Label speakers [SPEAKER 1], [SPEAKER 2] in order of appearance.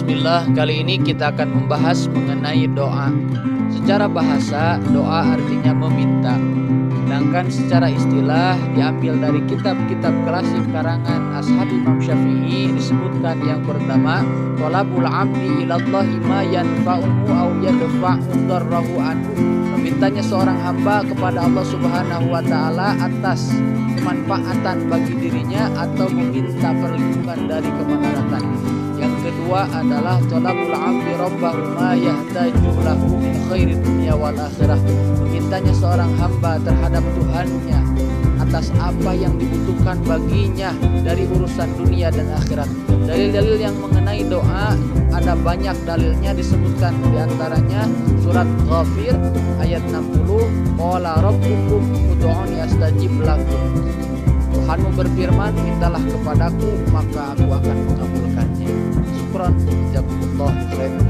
[SPEAKER 1] Bismillah, kali ini kita akan membahas mengenai doa. Secara bahasa, doa artinya meminta. Sedangkan secara istilah diambil dari kitab-kitab klasik karangan Ashab Imam Syafi'i, disebutkan yang pertama, thalabul amdi ilallahi ma yanfa'uhu aw yadfa'u darrahu anhu. Memintanya seorang hamba kepada Allah Subhanahu wa taala atas kemanfaatan bagi dirinya atau meminta perlindungan dari kemudaratan. Yang kedua adalah thalabul abdi rabbahu ma yahtaju lahu min khairi dunya wal akhirah. Memintanya seorang hamba terhadap Tuhannya atas apa yang dibutuhkan baginya dari urusan dunia dan akhirat. Dalil-dalil yang mengenai doa ada banyak dalilnya, disebutkan diantaranya surat Ghafir ayat 60, qala rabbukum ud'uni astajib lakum. Tuhanmu berfirman, mintalah kepadaku maka aku akan mengabulkannya. Syukran, jazakumullah khairan.